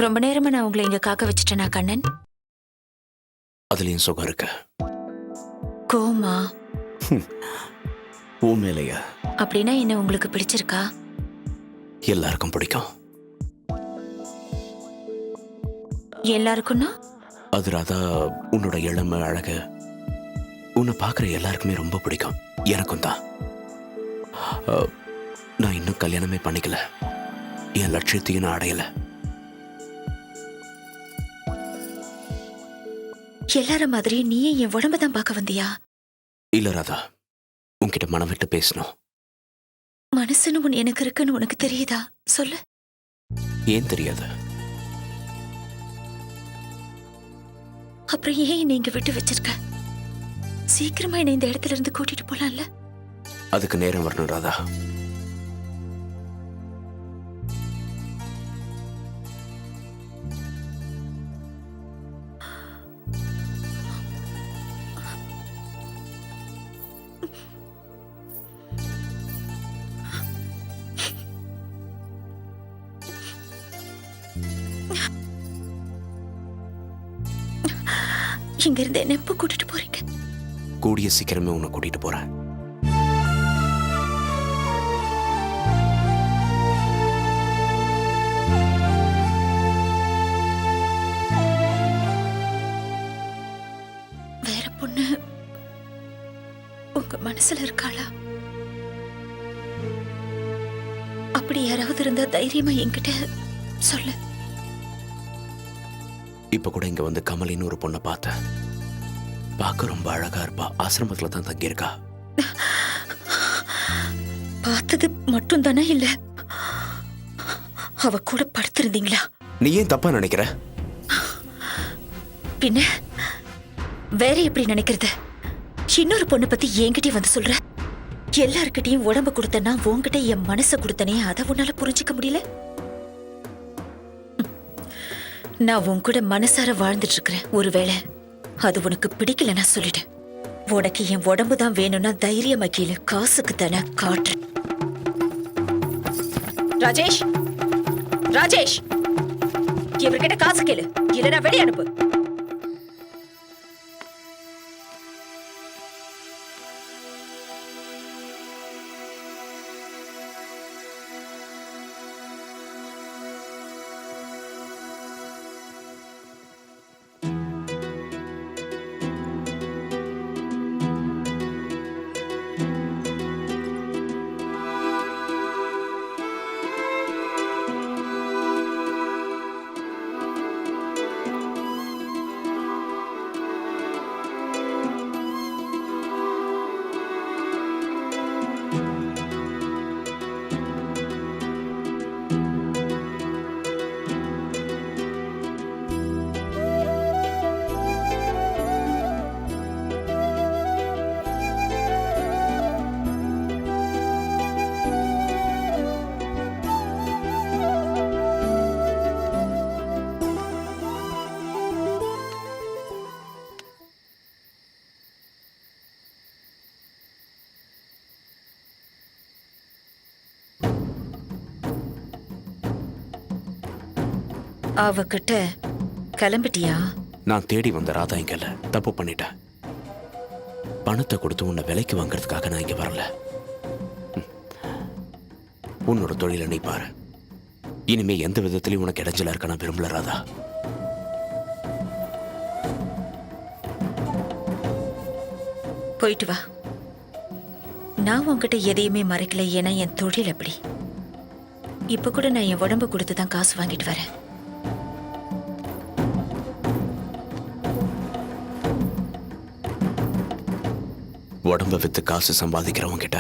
ரொம்ப நேரமா நான் உங்களை இங்க காக்க வச்சுட்டேனா கண்ணன்? அதுலயும் சுகம் இருக்கு. கோமா? உண்மையிலையா? அப்படின்னா என்ன உங்களுக்கு பிடிச்சிருக்கா? எல்லாருக்கும் பிடிக்கும். எல்லாருக்கும்னா? அது ராதா, உன்னோட இளமை அழகு உன்னை பார்க்குற எல்லாருக்குமே ரொம்ப பிடிக்கும். எனக்கும் தான். நான் இன்னும் கல்யாணமே பண்ணிக்கல. என் லட்சியத்தையும் நான் அடையல. எல்லார மாதிரி நீயே என் உடம்ப தான் பார்க்க வந்தியா? இல்ல ராதா, உன்கிட்ட மனம் விட்டு பேசணும். மனசுன்னு ஒண்ணு எனக்கு இருக்குன்னு உனக்கு தெரியுதா? சொல்லு. ஏன் தெரியாது? அப்புறம் ஏன் நீங்க விட்டு வச்சிருக்க? சீக்கிரமா என்ன இந்த இடத்துல இருந்து கூட்டிட்டு போலாம்ல? அதுக்கு நேரம் வரணும் ராதா. இங்க இருந்து என்ன எப்ப கூட்டிட்டு போறீங்க? கூடிய சீக்கிரமே உன்னை கூட்டிட்டு போறேன். வேற பொண்ணு உங்க மனசுல இருக்காளா? அப்படி யாராவது இருந்தா தைரியமா என்கிட்ட சொல்லு. இப்ப கூட இங்க வந்து கமலின்னு ஒரு பொண்ணை பார்த்தேன். பார்க்க ரொம்ப அழகா இருப்பா. ஆசிரமத்துல தான் தங்கியிருக்கா. பார்த்தது மட்டும் தானே இல்ல, அவ கூட படுத்திருந்தீங்களா? நீ ஏன் தப்பா நினைக்கிற? பின்ன வேற எப்படி நினைக்கிறது? இன்னொரு பொண்ணை பத்தி என்கிட்டயே வந்து சொல்ற. எல்லார்கிட்டயும் உடம்ப கொடுத்தனா உன்கிட்ட என் மனசை கொடுத்தனே, அதை உன்னால புரிஞ்சுக்க முடியல? நான் உன் கூட மனசார வாழ்ந்துட்டு இருக்கிறேன். ஒருவேளை அது உனக்கு பிடிக்கலன்னா சொல்லிடு. உனக்கு என் உடம்பு தான் வேணும்னா தைரியமா கீழே காசுக்கு தானே காட்டுறேன். ராஜேஷ், ராஜேஷ், இவர்கிட்ட காசு கேளு, இல்லைன்னா வெளியே அனுப்பு. அவகிட்ட கிளம்பிட்டியா? நான் தேடி வந்த ராதா இங்க இல்ல. தப்பு பண்ணிட்டேன். பணத்தை கொடுத்து உன்னை விலைக்கு வாங்கறதுக்காக நான் இங்க வரல. உன்னோட தொழிலை நீ பாரு. இனிமே எந்த விதத்திலையும் உனக்கு இடைஞ்சலா இருக்க நான் விரும்பல ராதா. போயிட்டு வா. நான் உன்கிட்ட எதையுமே மறைக்கல, ஏன்னா என் தொழில் அப்படி. இப்ப கூட நான் என் உடம்பு கொடுத்து தான் காசு வாங்கிட்டு வரேன். உடம்ப வித்து காசு சம்பாதிக்கிறவங்க கிட்ட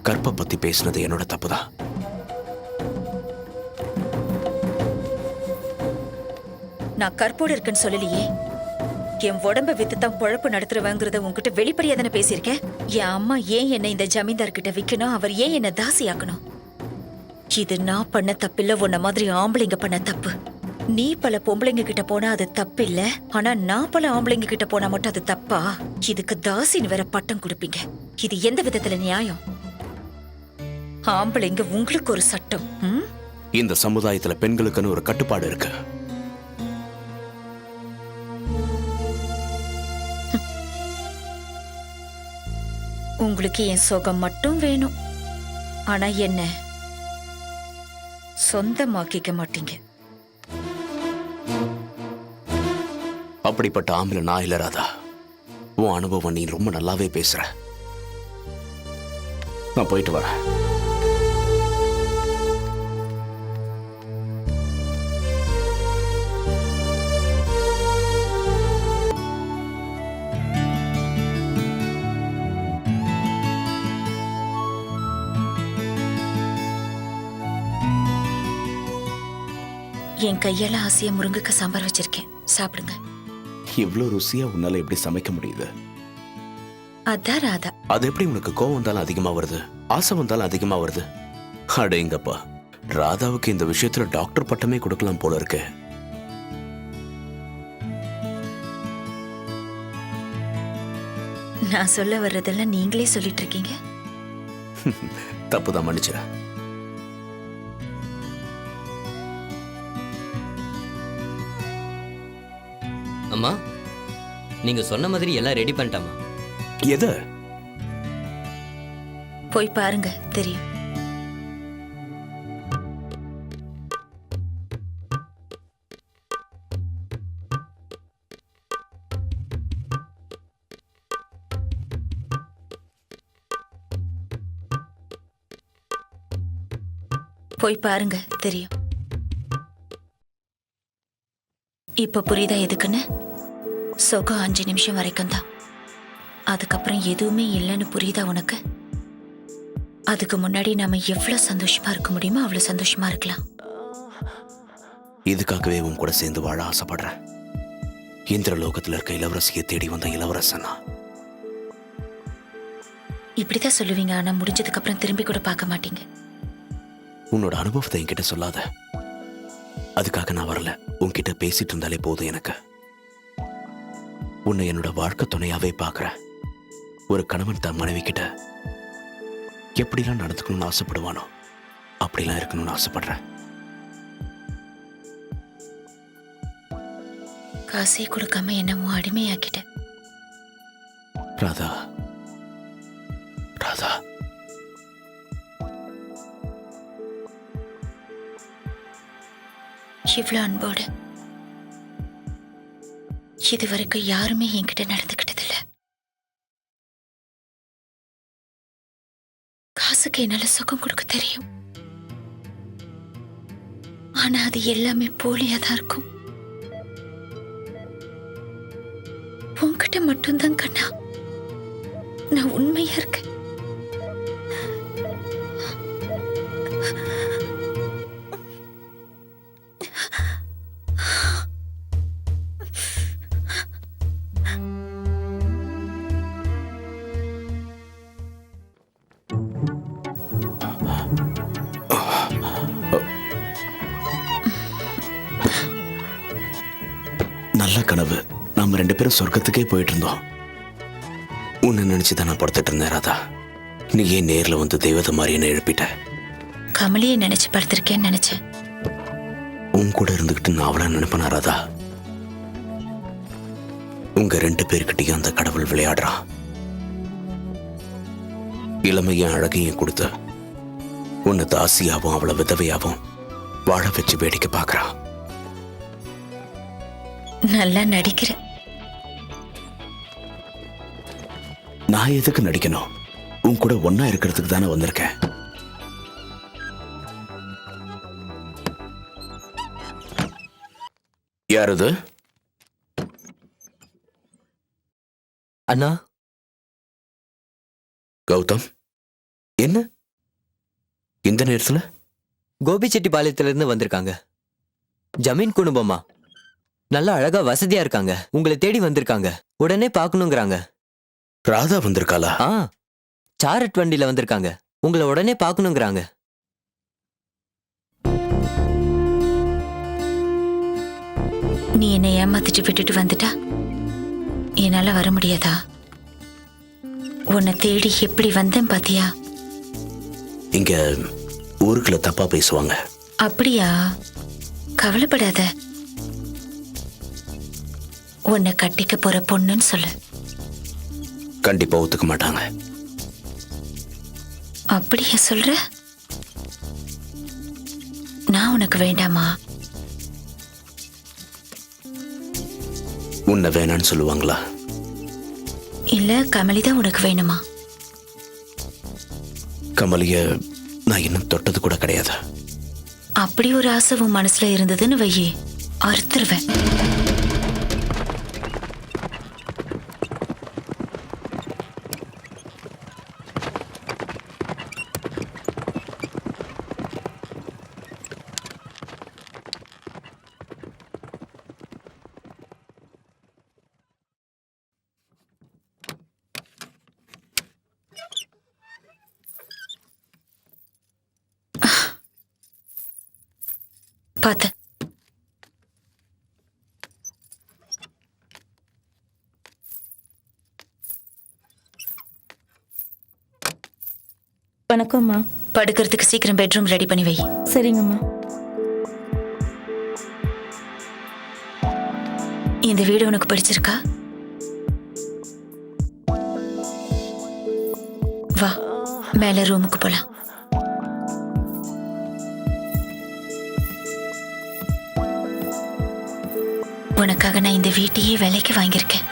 கற்பை பத்தி பேசினது என்னோட தப்புதான். நான் கற்போடு இருக்குன்னு சொல்லலையே. என் உடம்ப வித்து தான் பொழப்பு நடத்துறவங்கிறத உன்கிட்ட வெளிப்படையா தானே பேசியிருக்கேன். என் அம்மா ஏன் என்ன இந்த ஜமீன்தார் கிட்ட விக்கணும், அவர் ஏன் என்ன தாசியாக்கணும்? இது நான் பண்ண தப்பில்ல, உன்ன மாதிரி ஆம்பளைங்க பண்ண தப்பு. நீ பல பொம்பளைங்க கிட்ட போனா அது தப்பு இல்ல, ஆனா நான் பல ஆம்பளைங்க கிட்ட போனா மட்டும் அது தப்பா? இதுக்கு தாசின்னு வேற பட்டம் கொடுப்பீங்க. இது எந்த விதத்துல நியாயம்? ஆம்பளைங்க உங்களுக்கு ஒரு சட்டம். இந்த சமுதாயத்துல பெண்களுக்குன்னு ஒரு கட்டுப்பாடு இருக்கு. உங்களுக்கு என் சுகம் மட்டும் வேணும். ஆனா என்ன சொந்தமாக்கிக்க மாட்டீங்க. அப்படிப்பட்ட ஆம்பளை நான் இல்ல ராதா. உன் அனுபவம் நீ ரொம்ப நல்லாவே பேசுற. நான் போயிட்டு வரேன். என் கையால ஆசையா முருங்கைக்காய் சாம்பார் வச்சிருக்கேன், சாப்பிடுங்க. இவ்ளோ ருசியா உன்னால எப்படி சமைக்க முடியுது? அதான் ராதா. அது எப்படி உனக்கு கோவம் வந்தாலும் அதிகமா வருது, ஆசை வந்தாலும் அதிகமா வருது? அடேங்கப்பா, ராதாவுக்கு இந்த விஷயத்துல டாக்டர் பட்டமே கொடுக்கலாம் போல இருக்கு. நான் சொல்ல வர்றதெல்லாம் நீங்களே சொல்லிட்டு இருக்கீங்க. தப்புதான், மன்னிச்சிட. அம்மா, நீங்க சொன்ன மாதிரி எல்லாம் ரெடி பண்ணிட்டாமா? எது? போய் பாருங்க, தெரியும். போய் பாருங்க, தெரியும். இப்ப புரியுதா எதுக்குன்னு? சுகம் 5 நிமிஷம் வரைக்கும் தான். அதுக்கப்புறம் எதுவுமே இல்லைன்னு புரியுதா உனக்கு? அதுக்கு முன்னாடி நாம எவ்வளவு சந்தோஷமா இருக்க முடியுமோ அவ்வளவு சந்தோஷமா இருக்கலாம். இதுக்காகவே உன் கூட சேர்ந்து வாழ ஆசைப்படுறேன். இந்திர லோகத்துல இருக்க இளவரசியை தேடி வந்த இளவரசனா. இப்படிதான் சொல்லுவீங்க, ஆனா முடிஞ்சதுக்கு அப்புறம் திரும்பி கூட பார்க்க மாட்டீங்க. உன்னோட அனுபவத்தை என்கிட்ட சொல்லாத. அதுக்காக நான் வரல. உன்கிட்ட பேசிட்டு இருந்தாலே போதும் எனக்கு. உன்னை என்னோட வாழ்க்கை துணையாவே பார்க்கிறேன். ஒரு கணவன் தன் மனைவி கிட்ட எப்படிலாம் நடந்துக்கணும்னு ஆசைப்படுவானோ அப்படிலாம் இருக்கணும்னு ஆசைப்படுறேன். காசே கொடுக்காம என்னமோ அடிமையாக்கிட்ட. ராதா, ராதா, இவ்வளவு அன்போடு இதுவரைக்கும் யாருமே என்கிட்ட நடந்துக்கிட்டதில்ல. காசுக்கு என்னால சுகம் கொடுக்க தெரியும், ஆனா அது எல்லாமே போலியா தான் இருக்கும். உன்கிட்ட மட்டும்தான் கண்ணா நான் உண்மையா இருக்கேன். நல்ல கனவு. நாம 2 பேரும் சொர்க்கத்துக்கே போயிட்டு இருந்தோம். உன்னை நினைச்சுதான் நான் படுத்துட்டு இருந்தேன் ராதா. நீ ஏன் நேர்ல வந்து தெய்வத்தை மாதிரி என்ன எழுப்பிட்ட? கமலியை நினைச்சு படுத்திருக்கேன்னு நினைச்சேன். உன் கூட இருந்துகிட்டு நான் அவளை நினைப்பனா ராதா? உங்க 2 பேர்கிட்டையும் அந்த கடவுள் விளையாடுறான். இளமையும் அழகையும் கொடுத்த உன்னை தாசியாவும் அவளை விதவையாவும் வாழ வச்சு வேடிக்கை பார்க்கறான். நல்லா நடிக்கிற. நான் எதுக்கு நடிக்கணும்? உன் கூட ஒன்னா இருக்கிறதுக்கு தானே வந்திருக்கேன். யார் அது? அண்ணா. கௌதம், என்ன இந்த நேரத்துல? கோபிச்செட்டிப்பாளையத்திலிருந்து வந்திருக்காங்க. ஜமீன் குடும்பமா, நல்லா அழகா வசதியா இருக்காங்க. உங்களை தேடி வந்திருக்காங்க. உடனே பார்க்கணுங்கிறாங்க. ராதா வந்திருக்காளா? சாரட் வண்டியில வந்திருக்காங்க. உங்களை உடனே பார்க்கணுங்கிறாங்க. நீ என்னை ஏமாத்திட்டு விட்டுட்டு வந்துட்டா என்னால வர முடியாதா? உன்னை தேடி எப்படி வந்தேன் பாத்தியா? இங்க ஊருக்குள்ள தப்பா பேசுவாங்க. அப்படியா? கவலைப்படாத. உன்னை கட்டிக்க போற பொண்ணுன்னு சொல்லு. கண்டிப்பா ஒத்துக்க மாட்டாங்க. அப்படியா சொல்ற? நான் உனக்கு வேண்டாமா? உன்னை வேணான்னு சொல்லுவாங்களா? இல்ல கமலி தான் உனக்கு வேணுமா? கமலிய நான் இன்னும் தொட்டது கூட கிடையாது. அப்படி ஒரு ஆசை உன் மனசுல இருந்ததுன்னு வையே, அறுத்துருவேன். பாத்து வணக்கம்மா. படுக்கிறதுக்கு சீக்கிரம் பெட்ரூம் ரெடி பண்ணி வை. சரிங்கம்மா. இந்த வீடு உனக்கு பிடிச்சிருக்கா? வா, மேல ரூமுக்கு போலாம். உனக்காக நான் இந்த வீட்டையே விலைக்கு வாங்கியிருக்கேன்.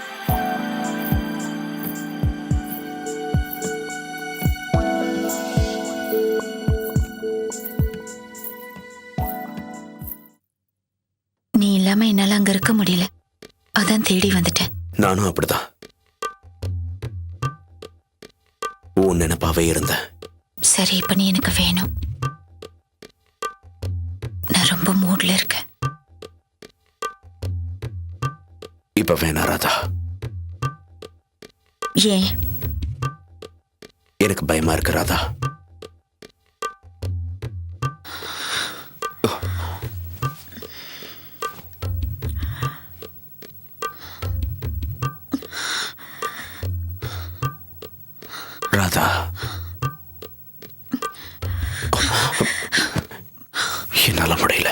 நீ இல்லாம என்னால அங்க இருக்க முடியல, அதான் தேடி வந்துட்டேன். நானும் அப்படிதான் உன் நினைப்பாவே இருந்தேன். சரி, இப்ப நீ எனக்கு வேணும். நான் ரொம்ப மூட்ல இருக்கேன். இப்ப வேணா ராதா. ஏன்? எனக்கு பயமா இருக்கு ராதா. ராதா, என்னால முடியல.